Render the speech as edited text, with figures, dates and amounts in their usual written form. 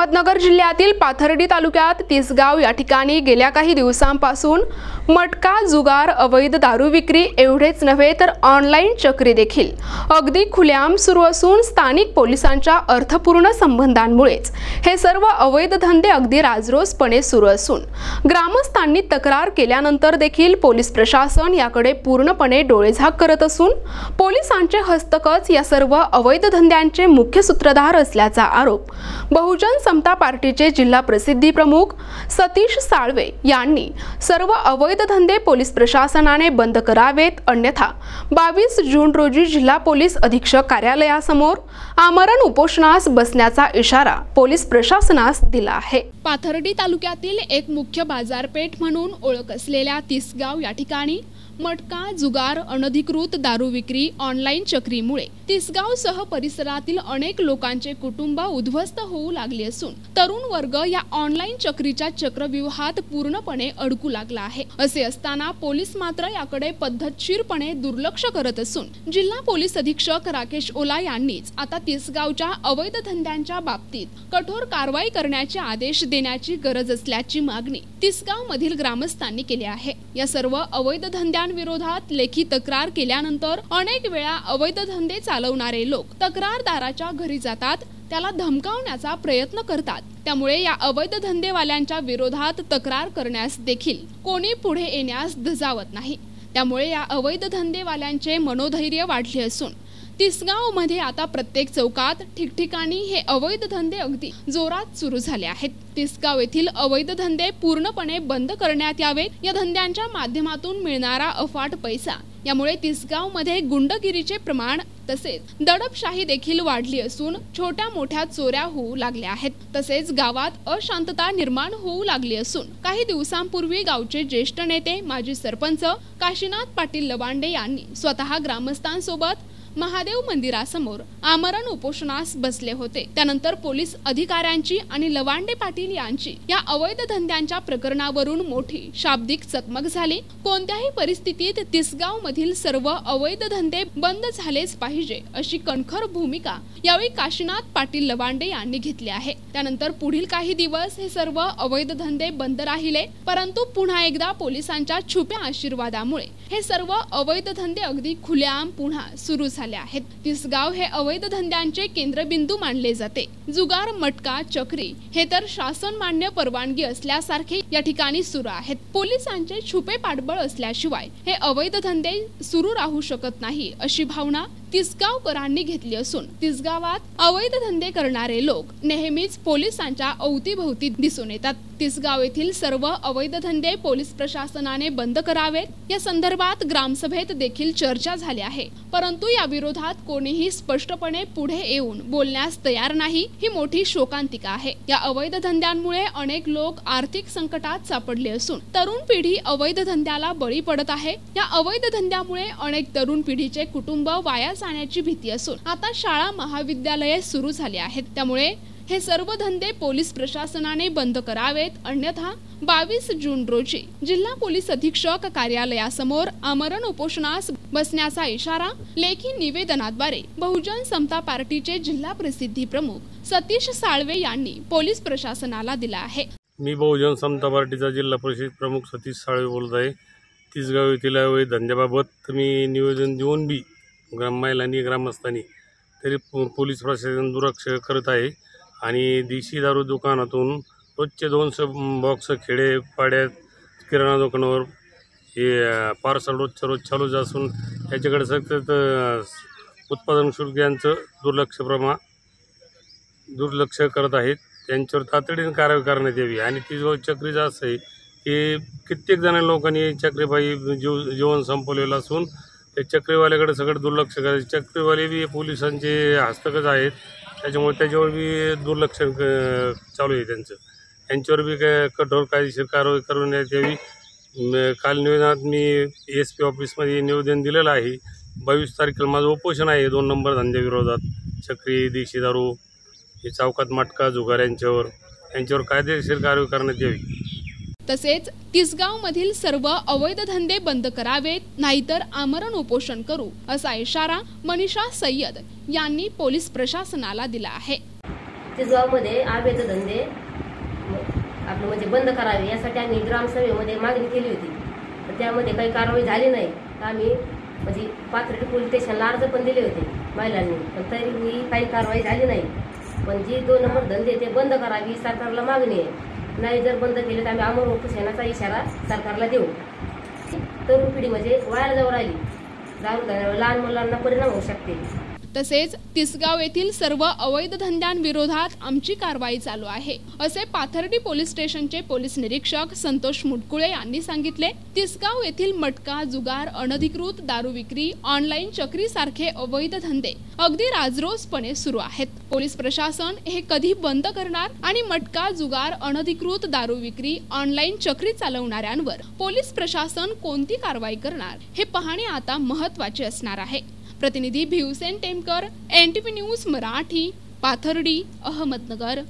अहमदनगर जिल्ह्यातील पाथर्डी तालुक्यात तिसगाव या ठिकाणी गेल्या काही दिवसांपासून मटका, जुगार, अवैध दारू विक्री एवढेच नव्हे तर ऑनलाईन चक्री देखील अगदी खुलेआम सुरू असून स्थानिक पोलिसांच्या अर्थपूर्ण संबंधांमुळेच हे सर्व अवैध धंदे अगदी राजरोसपणे सुरू असून ग्रामस्थांनी तक्रार केल्यानंतर देखील पोलीस प्रशासन याकडे पूर्णपणे डोळेझाक करत असून पोलिसांचे हस्तकच या सर्व अवैध धंद्यांचे मुख्य सूत्रधार असल्याचा आरोप बहुजन समता पार्टीचे जिल्हा प्रसिद्धी प्रमुख सतीश साळवे यांनी सर्व अवैध धंदे पोलीस प्रशासनाने बंद करावेत, अन्यथा 22 जून रोजी जिल्हा पोलीस अधीक्षक कार्यालयासमोर आमरण उपोषणास बसण्याचा इशारा पोलीस प्रशासनास दिला आहे। पाथर्डी तालुक्यातील एक मुख्य बाजारपेठ म्हणून ओळख असलेल्या तिसगाव या ठिकाणी मटका, जुगार, अनधिकृत दारू विक्री, ऑनलाईन चक्रीमुळे तिसगावसह परिसरातील अनेक लोकांचे कुटुंब उद्ध्वस्त होऊ लागले असून तरुण वर्ग या ऑनलाईन चक्रीच्या चक्रव्यूहात पूर्णपणे अडकू लागला आहे। असे असताना पोलीस मात्र याकडे पद्धतशीरपणे दुर्लक्ष करत असून जिल्हा पोलीस अधीक्षक राकेश ओला यांनीच आता तिसगावच्या अवैध धंद्यांच्या बाबतीत कठोर कारवाई करण्याचे आदेश देण्याची गरज असल्याची मागणी तिसगाव मधील ग्रामस्थांनी केली आहे। या सर्व अवैध धंद्यांविरोधात लेखी तक्रार केल्यानंतर अनेक वेळा अवैध धंदे चालवणारे लोक तक्रारदाराच्या घरी जातात, त्याला धमकावण्याचा प्रयत्न करतात। त्यामुळे या अवैध धंदेवाल्यांच्या विरोधात तक्रार करण्यास देखील कोणी पुढे येण्यास धजावत नाही। त्यामुळे या अवैध धंदेवाल्यांचे मनोधैर्य वाढले असून तिसगाव मध्ये आता प्रत्येक चौकात ठिकठिकाणी हे अवैध धंदे अगदी जोरात सुरू झाले आहेत। तिसगाव येथील अवैध धंदे पूर्णपणे बंद करण्यात यावेत। या धंद्यांच्या माध्यमातून मिळणारा अफाट पैसा यामुळे तिसगाव मध्ये गुंडगिरीचे प्रमाण तसेच दडपशाही देखील वाढली असून छोट्या मोठ्या चोऱ्या होऊ लागल्या आहेत। तसेच गावात अशांतता निर्माण होऊ लागली असून काही दिवसांपूर्वी गावचे ज्येष्ठ नेते माजी सरपंच काशीनाथ पाटील लवांडे यांनी स्वतः ग्रामस्थांसोबत महादेव मंदिरासमोर आमरण उपोषणास बसले होते। त्यानंतर पोलीस अधिकाऱ्यांची आणि लवांडे पाटील यांची या अवैध धंद्यांच्या प्रकरणावरून मोठी शाब्दिक चकमक झाली। कोणत्याही परिस्थितीत तिसगाव मधील सर्व अवैध धंदे बंद झालेच पाहिजे अशी कणखर भूमिका यावेळी काशीनाथ पाटील लवांडे यांनी घेतली आहे। त्यानंतर पुढील काही दिवस हे सर्व अवैध धंदे बंद राहिले, परंतु पुन्हा एकदा पोलिसांच्या छुप्या आशीर्वादामुळे हे सर्व अवैध धंदे अगदी खुलेआम पुन्हा सुरू झाले आहेत। तिसगाव हे अवैध धंद्यांचे केंद्रबिंदू मानले जाते। जुगार, मटका, चक्री हे तर शासन मान्य परवानगी असल्यासारखे या ठिकाणी सुरू आहेत। पोलिसांचे छुपे पाठबळ असल्याशिवाय हे अवैध धंदे सुरू राहू शकत नाही अशी भावना तिसगावकरांनी घेतली असून तिसगावात अवैध धंदे करणारे लोक नेहमीच पोलिसांच्या अवतीभोवती दिसून येतात। तिसगाव येथील सर्व अवैध धंदे पोलीस प्रशासनाने बंद करावेत या संदर्भात ग्रामसभेत देखील चर्चा झाली आहे, परंतु या विरोधात कोणीही स्पष्टपणे पुढे येऊन बोलण्यास तयार नाही। ही मोठी शोकांतिका आहे। या अवैध धंद्यांमुळे अनेक लोक आर्थिक संकटात सापडले असून तरुण पिढी अवैध धंद्याला बळी पडत आहे। या अवैध धंद्यामुळे अनेक तरुण पिढीचे कुटुंब वाया जाण्याची भीती असून आता शाळा महाविद्यालये सुरू झाली आहेत। त्यामुळे हे सर्व धंदे पोलीस प्रशासनाने बंद करावेत, अन्यथा 22 जून रोजी जिल्हा पोलीस अधीक्षक कार्यालयासमोर आमरण उपोषणास बसण्याचा इशारा लेखी निवेदनाद्वारे बहुजन समता पार्टीचे जिल्हा प्रसिद्धी प्रमुख सतीश साळवे यांनी पोलीस प्रशासनाला दिला आहे। मी बहुजन समता पार्टीचा जिल्हा परिषद प्रमुख सतीश साळवे बोलत आहे। तिसगाव येथील अवैध धंद्याबाबत मी निवेदन देऊन बी महिलांनी ग्रामस्थांनी तरी पोलीस प्रशासन दुर्लक्ष करत आहे आणि देशी दारू दुकानातून रोजचे 200 बॉक्स खेडे पाड्यात किराणा दुकानावर हे पार्सल रोजच्या रोज चालूच असून याच्याकडे सतत उत्पादन शुल्क यांचं दुर्लक्ष करत आहेत। त्यांच्यावर तातडीने कारवाई करण्यात यावी आणि तिसगाव चक्रीचं असं आहे की कित्येक जण लोकांनी चक्रीबाई जीवन संपवलेलं असून ते चक्रीवाल्याकडे सगळं दुर्लक्ष करायचे। चक्रीवाले बी पोलिसांचे हस्तकच आहेत, त्याच्यामुळे त्याच्यावर बी दुर्लक्ष चालू आहे त्यांचं। यांच्यावर बी कठोर कायदेशीर कारवाई करण्यात यावी। काल निवेदनात मी SP ऑफिसमध्ये निवेदन दिलेलं आहे। 22 तारखेला माझं उपोषण आहे 2 नंबर धंद्याविरोधात, चक्री, देशी दारू, हे चौकात मटका, जुगार यांच्यावर कायदेशीर कारवाई करण्यात यावी। तसेच तिसगाव मधील सर्व अवैध धंदे बंद करावेत, नाहीतर आमरण उपोषण करू असा इशारा मनीषा सय्यद यांनी पोलीस प्रशासनाला दिला आहे। तिसगावमध्ये अवैध धंदे आपलं म्हणजे बंद करावे यासाठी आम्ही ग्रामसभेमध्ये मागणी केली होती. तर त्यामध्ये काही कारवाई झाली नाही. तर आम्ही म्हणजे पाथर्डी पोलीस स्टेशनला अर्ज पण दिले होते महिलांनी, पण तरीही काही कारवाई झाली नाही. पण जी 2 नंबर धंदे ते बंद करावी सरकारला मागणी आहे. नाही जर बंद केले तर आम्ही अमर उपोषणाचा इशारा सरकारला देऊ. तरुण पिढी म्हणजे वाया जाऊ राहिली. दारू धंद्यावर लहान मुलांना परिणाम होऊ शकते. तसेच तिसगाव येथील सर्व अवैध धंद्यांविरोधात आमची कारवाई चालू आहे, असे पाथर्डी पोलीस स्टेशनचे पोलीस निरीक्षक संतोष मुटकुळे यांनी सांगितले. तिसगाव येथील मटका, जुगार, अनधिकृत दारू विक्री, ऑनलाईन चक्री सारखे अवैध धंदे अगदी राजरोसपणे सुरू आहेत. पोलीस प्रशासन हे कधी बंद करणार आणि मटका, जुगार, अनधिकृत दारू विक्री, ऑनलाईन चक्री चालवणाऱ्यांवर पोलीस प्रशासन कोणती कारवाई करणार हे पाहणे आता महत्त्वाचे असणार आहे. प्रतिनिधी भिवसेन टेमकर, NTV न्यूज मराठी, पाथर्डी, अहमदनगर.